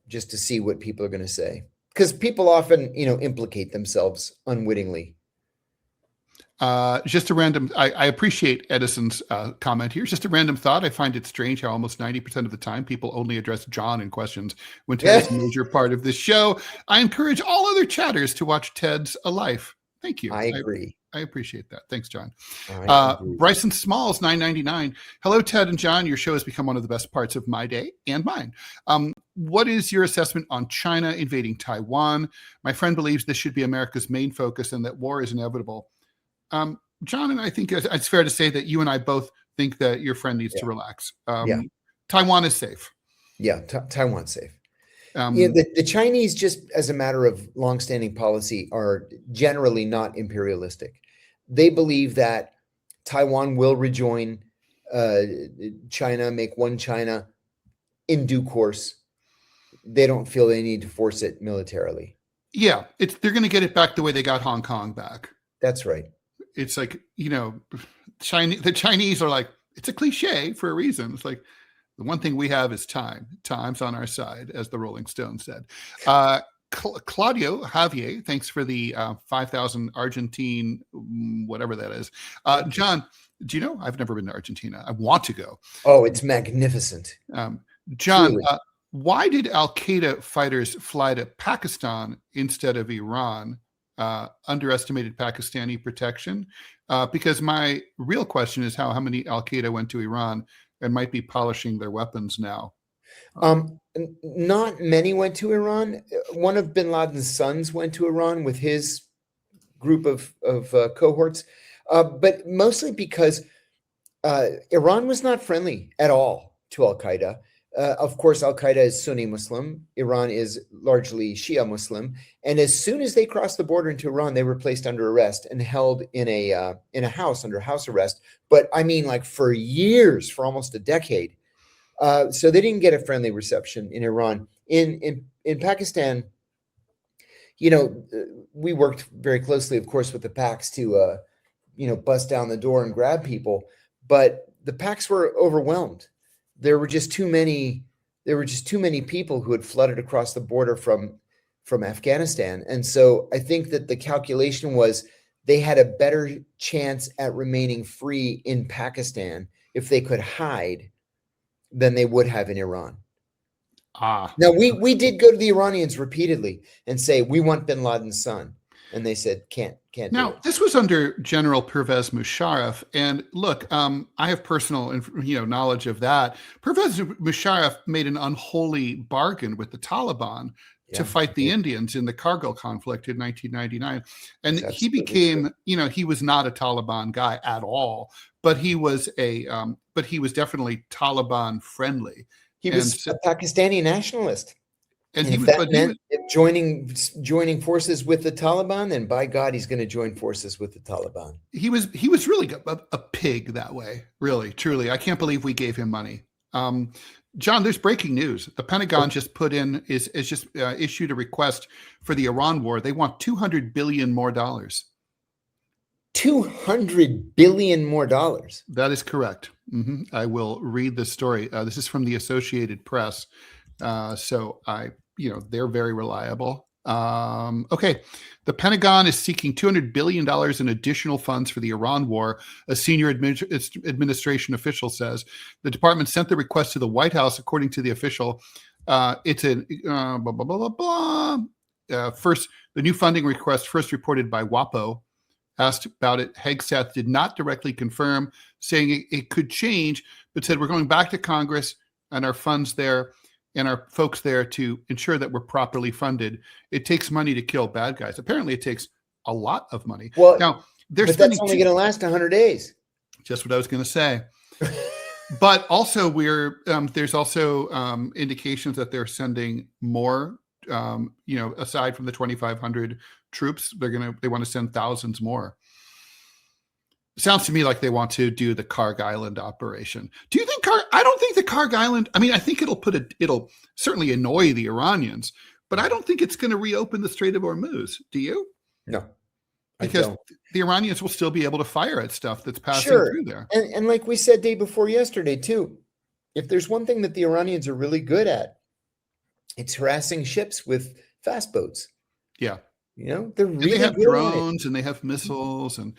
Just to see what people are going to say, because people often, implicate themselves unwittingly. Just a random, I appreciate Edison's comment here. Just a random thought. I find it strange how almost 90% of the time people only address John in questions when Ted is a major part of this show. I encourage all other chatters to watch Ted's A Life. Thank you. I agree. I appreciate that. Thanks, John. Bryson Smalls, $9.99. Hello, Ted and John. Your show has become one of the best parts of my day and mine. What is your assessment on China invading Taiwan? My friend believes this should be America's main focus and that war is inevitable. John, and I think it's fair to say that you and I both think that your friend needs to relax. Taiwan is safe. Yeah, Taiwan's safe. The Chinese, just as a matter of longstanding policy, are generally not imperialistic. They believe that Taiwan will rejoin China, make one China in due course. They don't feel they need to force it militarily. Yeah, they're going to get it back the way they got Hong Kong back. That's right. It's like, the Chinese are like, it's a cliche for a reason. It's like, the one thing we have is time. Time's on our side, as the Rolling Stones said. Claudio Javier, thanks for the 5,000 Argentine, whatever that is. John, do you know? I've never been to Argentina. I want to go. Oh, it's magnificent. John, why did Al-Qaeda fighters fly to Pakistan instead of Iran? Underestimated Pakistani protection? Because my real question is how many Al-Qaeda went to Iran and might be polishing their weapons now. Not many went to Iran. One of bin Laden's sons went to Iran with his group of cohorts, but mostly because Iran was not friendly at all to Al-Qaeda. Of course, Al-Qaeda is Sunni Muslim. Iran is largely Shia Muslim. And as soon as they crossed the border into Iran, they were placed under arrest and held in a house under house arrest. But I mean, like for years, for almost a decade. So they didn't get a friendly reception in Iran. In Pakistan, we worked very closely, of course, with the Paks to, bust down the door and grab people. But the Paks were overwhelmed. There were just too many people who had flooded across the border from Afghanistan. And so I think that the calculation was they had a better chance at remaining free in Pakistan if they could hide than they would have in Iran. Now we did go to the Iranians repeatedly and say, we want bin Laden's son. And they said, can't now, do it. This was under General Pervez Musharraf. And look, I have personal knowledge of that. Pervez Musharraf made an unholy bargain with the Taliban to fight the Indians in the Kargil conflict in 1999. And he became, he was not a Taliban guy at all, but he was definitely Taliban friendly. He was a Pakistani nationalist. And if that meant joining forces with the Taliban, then by God, he's going to join forces with the Taliban. He was really a pig that way. Really, truly. I can't believe we gave him money. John, there's breaking news. The Pentagon just issued a request for the Iran war. They want $200 billion more. $200 billion more. That is correct. I will read this story. This is from the Associated Press. So they're very reliable. Okay. The Pentagon is seeking $200 billion in additional funds for the Iran war. A senior administration official says the department sent the request to the White House. According to the official, it's a blah, blah, blah, blah, blah. First, the new funding request first reported by WAPO. Asked about it, Hegseth did not directly confirm, saying it could change, but said we're going back to Congress and our funds there and our folks there to ensure that we're properly funded. It takes money to kill bad guys. Apparently, it takes a lot of money. Well, now but that's only going to last 100 days. Just what I was going to say. But also, there's also indications that they're sending more aside from the 2,500 troops, they want to send thousands more. Sounds to me like they want to do the Karg Island operation. Do you think I don't think the Karg Island, I mean, I think it'll certainly annoy the Iranians, but I don't think it's going to reopen the Strait of Hormuz. Do you? No. Because the Iranians will still be able to fire at stuff that's passing through there. And like we said day before yesterday too, if there's one thing that the Iranians are really good at, it's harassing ships with fast boats. Yeah. They're really they have good drones and they have missiles. And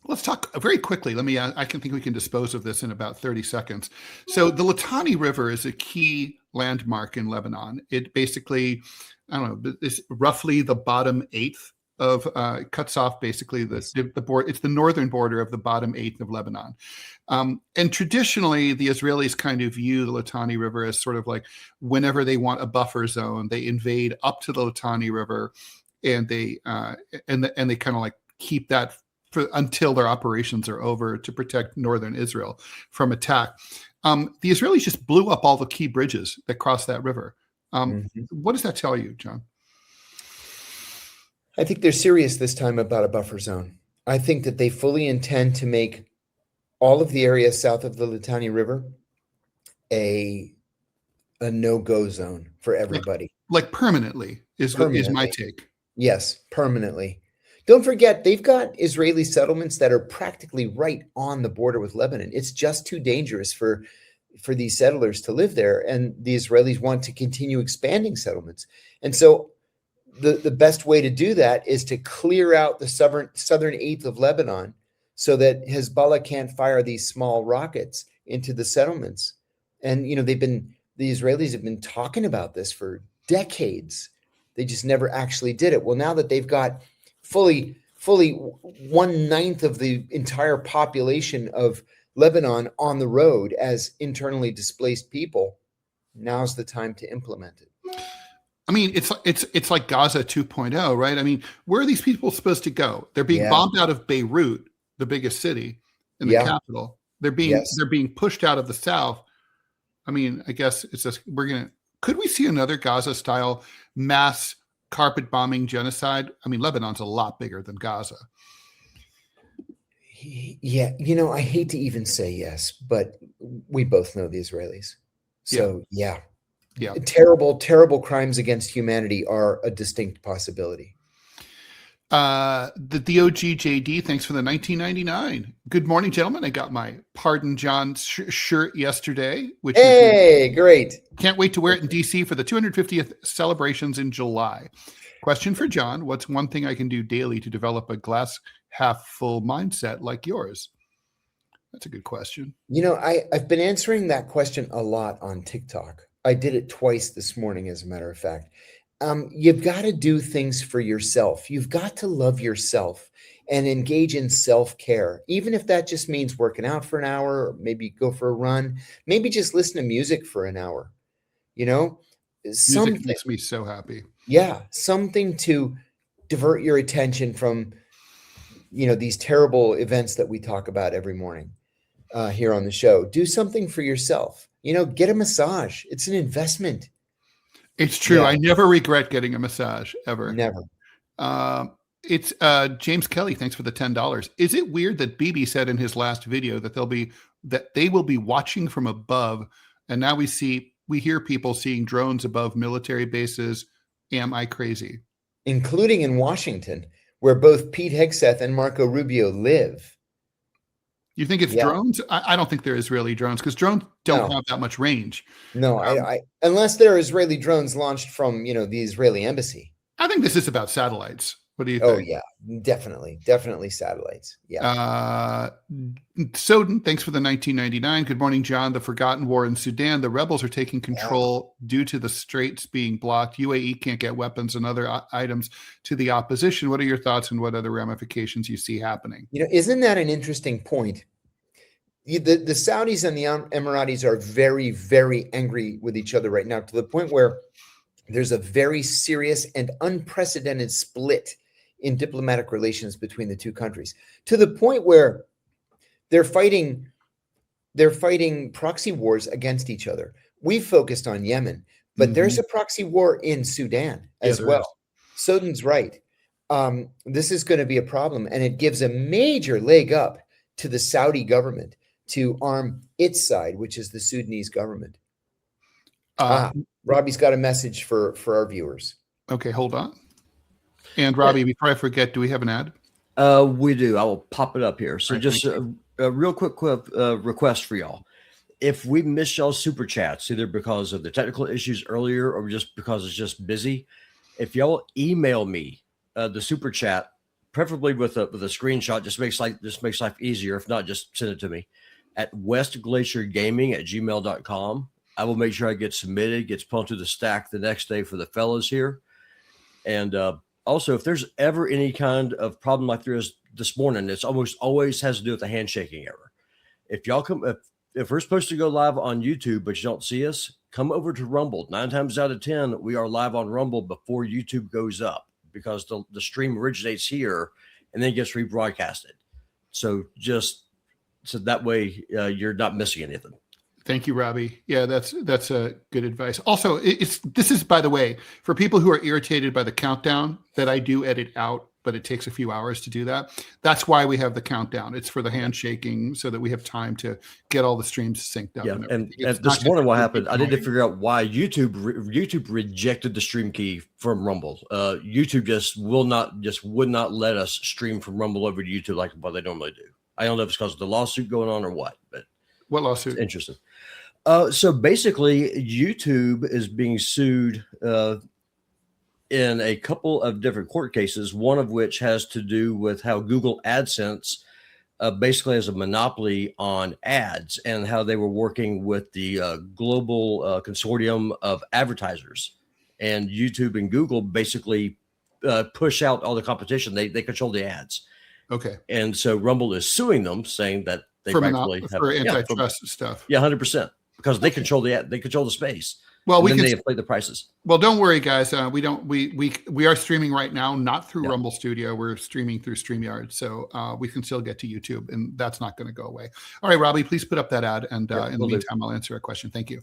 let's talk very quickly. I think we can dispose of this in about 30 seconds. So the Litani River is a key landmark in Lebanon. It basically, I don't know, it's roughly the bottom eighth of cuts off basically the border. It's the northern border of the bottom eighth of Lebanon. And traditionally, the Israelis kind of view the Litani River as sort of like whenever they want a buffer zone, they invade up to the Litani River, and they kind of like keep that until their operations are over to protect northern Israel from attack. The Israelis just blew up all the key bridges that cross that river. What does that tell you, John? I think they're serious this time about a buffer zone. I think that they fully intend to make all of the area south of the Litani River a no-go zone for everybody. Like permanently is my take. Yes, permanently. Don't forget, they've got Israeli settlements that are practically right on the border with Lebanon. It's just too dangerous for these settlers to live there, and the Israelis want to continue expanding settlements. And so the best way to do that is to clear out the southern eighth of Lebanon so that Hezbollah can't fire these small rockets into the settlements. And, the Israelis have been talking about this for decades. They just never actually did it. Well, now that they've got fully 1/9 of the entire population of Lebanon on the road as internally displaced people, now's the time to implement it. I mean, it's like Gaza 2.0, right? I mean, where are these people supposed to go? They're being bombed out of Beirut, the biggest city in the capital. They're being pushed out of the south. I mean, I guess it's just could we see another Gaza style mass carpet bombing genocide? I mean, Lebanon's a lot bigger than Gaza. Yeah, I hate to even say yes, but we both know the Israelis. So yeah. Terrible crimes against humanity are a distinct possibility. The DOGJD, thanks for the 1999. Good morning, gentlemen. I got my Pardon John shirt yesterday, which great. Can't wait to wear it in DC for the 250th celebrations in July. Question for John: what's one thing I can do daily to develop a glass half full mindset like yours? That's a good question. I've been answering that question a lot on TikTok. I did it twice this morning, as a matter of fact. You've got to do things for yourself. You've got to love yourself and engage in self-care, even if that just means working out for an hour, or maybe go for a run, maybe just listen to music for an hour. Music makes me so happy. Yeah, something to divert your attention from, these terrible events that we talk about every morning here on the show. Do something for yourself. Get a massage. It's an investment. It's true. Yeah. I never regret getting a massage ever. Never. It's James Kelly. Thanks for the $10. Is it weird that Bibi said in his last video that they will be watching from above, and now we hear people seeing drones above military bases? Am I crazy? Including in Washington, where both Pete Hegseth and Marco Rubio live. You think it's drones? I don't think they're Israeli drones, because drones don't have that much range. No, I unless they're Israeli drones launched from, the Israeli embassy. I think this is about satellites. What do you think? Oh, yeah, definitely satellites. Yeah. Soden, thanks for the 1999. Good morning, John. The forgotten war in Sudan. The rebels are taking control due to the straits being blocked. UAE can't get weapons and other items to the opposition. What are your thoughts and what other ramifications you see happening? Isn't that an interesting point? The Saudis and the Emiratis are very, very angry with each other right now, to the point where there's a very serious and unprecedented split in diplomatic relations between the two countries, to the point where they're fighting proxy wars against each other. We've focused on Yemen. But there's a proxy war in Sudan as well. Soden's right. This is going to be a problem, and it gives a major leg up to the Saudi government to arm its side, which is the Sudanese government. Robbie's got a message for our viewers. Okay, hold on. And Robbie, before I forget, do we have an ad? We do. I will pop it up here. So right, just a real quick request for y'all. If we miss y'all's super chats, either because of the technical issues earlier or just because it's just busy, if y'all email me the super chat, preferably with a screenshot, just makes life easier. If not, just send it to me at westglaciergaming@gmail.com. I will make sure I get submitted, gets pulled to the stack the next day for the fellas here. And also, if there's ever any kind of problem like there is this morning, it's almost always has to do with the handshaking error. If y'all come, if we're supposed to go live on YouTube, but you don't see us, come over to Rumble. 9 times out of 10, we are live on Rumble before YouTube goes up because the stream originates here and then gets rebroadcasted. So that way you're not missing anything. Thank you, Robbie. Yeah, that's a good advice. Also, this is, by the way, for people who are irritated by the countdown that I do edit out, but it takes a few hours to do that. That's why we have the countdown. It's for the handshaking so that we have time to get all the streams synced up. Yeah, and this morning what happened, I need to figure out why YouTube rejected the stream key from Rumble. YouTube would not let us stream from Rumble over to YouTube like what they normally do. I don't know if it's because of the lawsuit going on or what, but what lawsuit? It's interesting. So basically, YouTube is being sued in a couple of different court cases, one of which has to do with how Google AdSense basically has a monopoly on ads and how they were working with the global consortium of advertisers. And YouTube and Google basically push out all the competition. They control the ads. Okay. And so Rumble is suing them, saying that they for antitrust stuff. Yeah, 100%. Because they control the space. Well, they inflate the prices. Well, don't worry, guys. We are streaming right now, not through Rumble Studio. We're streaming through StreamYard, so we can still get to YouTube, and that's not going to go away. All right, Robbie, please put up that ad, and in the meantime, I'll answer a question. Thank you.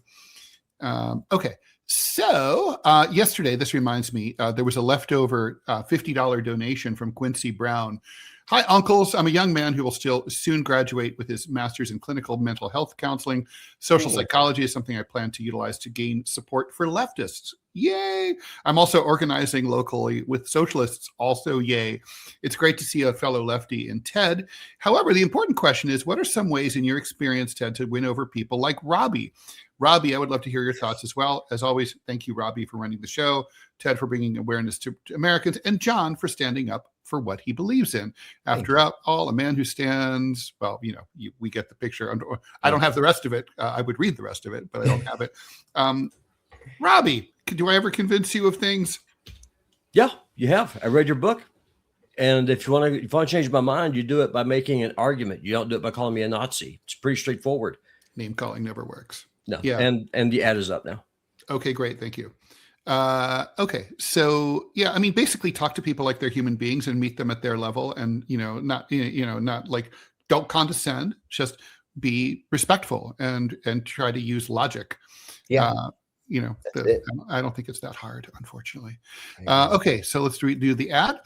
Okay, so yesterday, this reminds me, there was a leftover $50 donation from Quincy Brown. Hi, uncles. I'm a young man who will soon graduate with his master's in clinical mental health counseling. Social psychology is something I plan to utilize to gain support for leftists. Yay. I'm also organizing locally with socialists. Also, yay. It's great to see a fellow lefty in Ted. However, the important question is, what are some ways in your experience, Ted, to win over people like Robbie? Robbie, I would love to hear your thoughts as well. As always, thank you, Robbie, for running the show, Ted for bringing awareness to Americans, and John for standing up for what he believes in. After all, a man who stands, well, we get the picture. I don't have the rest of it. I would read the rest of it, but I don't have it. Robbie, do I ever convince you of things? Yeah, you have. I read your book. And if you want to change my mind, you do it by making an argument. You don't do it by calling me a Nazi. It's pretty straightforward. Name calling never works. No. Yeah. And the ad is up now. Okay, great. Thank you. Okay. So yeah, I mean, basically talk to people like they're human beings and meet them at their level, and, not like, don't condescend, just be respectful and try to use logic. Yeah. I don't think it's that hard, unfortunately. Okay, so let's do the ad.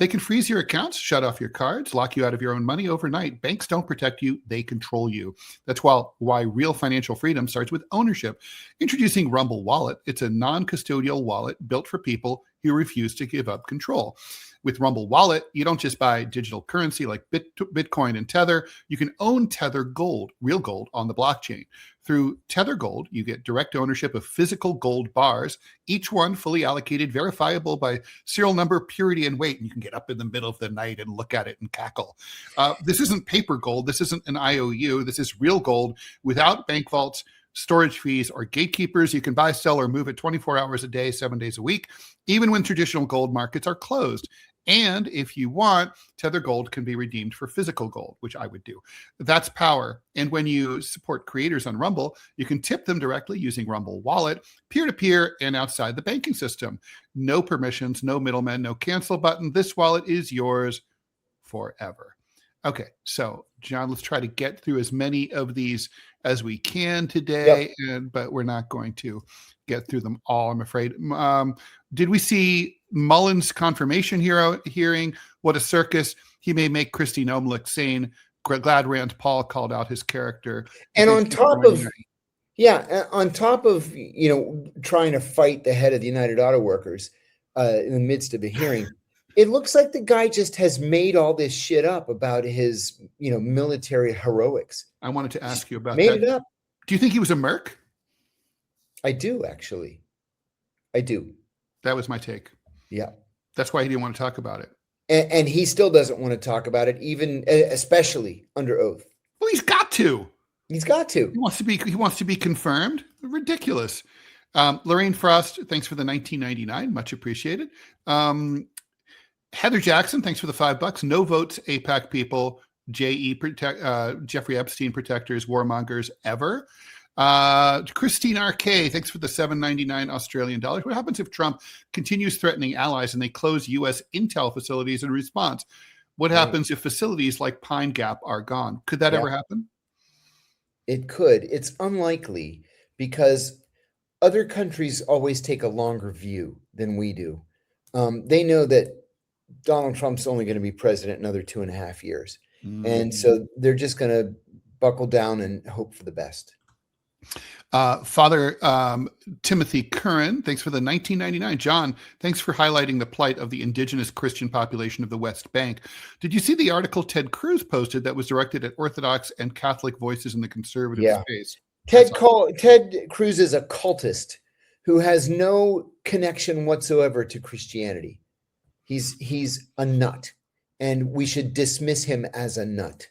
They can freeze your accounts, shut off your cards, lock you out of your own money overnight. Banks don't protect you, they control you. That's why real financial freedom starts with ownership. Introducing Rumble Wallet. It's a non-custodial wallet built for people who refuse to give up control. With Rumble Wallet, you don't just buy digital currency like Bitcoin and Tether. You can own Tether Gold, real gold, on the blockchain. Through Tether Gold, you get direct ownership of physical gold bars, each one fully allocated, verifiable by serial number, purity, and weight. And you can get up in the middle of the night and look at it and cackle. This isn't paper gold. This isn't an IOU. This is real gold without bank vaults, storage fees, or gatekeepers. You can buy, sell, or move it 24 hours a day, 7 days a week, even when traditional gold markets are closed. And if you want, Tether Gold can be redeemed for physical gold, which I would do. That's power. And when you support creators on Rumble, you can tip them directly using Rumble Wallet, peer-to-peer, and outside the banking system. No permissions, no middlemen, no cancel button. This wallet is yours forever. Okay, so John, let's try to get through as many of these as we can today, but we're not going to get through them all, I'm afraid. Did we see Mullen's confirmation hearing? What a circus. He may make Kristi Noem look sane. Glad Rand Paul called out his character. And on top of, trying to fight the head of the United Auto Workers in the midst of a hearing, it looks like the guy just has made all this shit up about his, military heroics. I wanted to ask you about made that. It up. Do you think he was a merc? I do, actually. I do. That was my take. Yeah. That's why he didn't want to talk about it. And he still doesn't want to talk about it, especially under oath. Well, he's got to. He's got to. He wants to be confirmed. Ridiculous. Lorraine Frost, thanks for the 1999. Much appreciated. Heather Jackson, thanks for the $5. No votes, APAC people. Jeffrey Epstein protectors, warmongers ever. Christine RK, thanks for the $7.99 Australian dollars. What happens if Trump continues threatening allies and they close U.S. intel facilities in response? What happens if facilities like Pine Gap are gone? Could that ever happen? It could. It's unlikely because other countries always take a longer view than we do. They know that Donald Trump's only going to be president another 2.5 years. And so they're just going to buckle down and hope for the best. Father Timothy Curran, thanks for the 1999. John, thanks for highlighting the plight of the indigenous Christian population of the West Bank. Did you see the article Ted Cruz posted that was directed at Orthodox and Catholic voices in the conservative space? Ted Cruz is a cultist who has no connection whatsoever to Christianity. He's a nut, and we should dismiss him as a nut.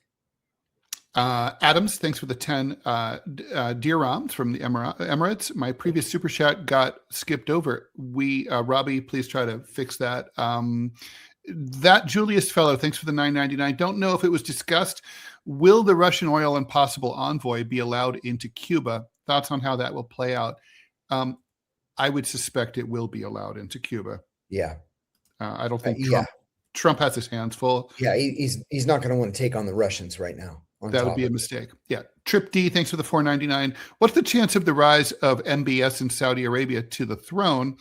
Adams, thanks for the 10 dirhams from the Emirates. My previous super chat got skipped over. Robbie, please try to fix that. That Julius fellow, thanks for the $9.99. Don't know if it was discussed. Will the Russian oil and possible envoy be allowed into Cuba? Thoughts on how that will play out? I would suspect it will be allowed into Cuba. Yeah. I don't think Trump has his hands full. Yeah, he's not going to want to take on the Russians right now. That would be a mistake. Yeah. Trip D, thanks for the $4.99. What's the chance of the rise of MBS in Saudi Arabia to the throne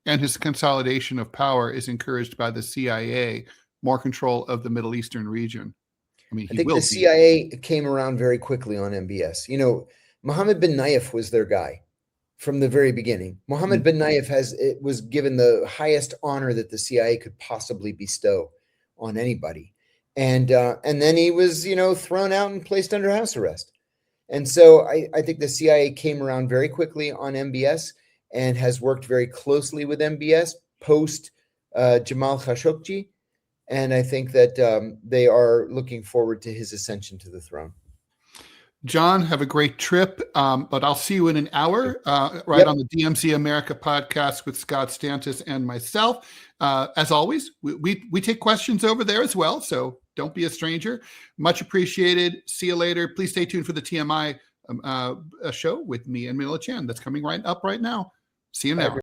and his consolidation of power is encouraged by the CIA, more control of the Middle Eastern region? I mean, I think the CIA came around very quickly on MBS. Mohammed bin Nayef was their guy from the very beginning. Mohammed bin Nayef was given the highest honor that the CIA could possibly bestow on anybody. And then he was, thrown out and placed under house arrest. And so I think the CIA came around very quickly on MBS and has worked very closely with MBS post Jamal Khashoggi. And I think that they are looking forward to his ascension to the throne. John, have a great trip. But I'll see you in an hour on the DMZ America podcast with Scott Stantis and myself. As always, we take questions over there as well. So don't be a stranger. Much appreciated. See you later. Please stay tuned for the TMI show with me and Mila Chan. That's coming right up right now. See you now.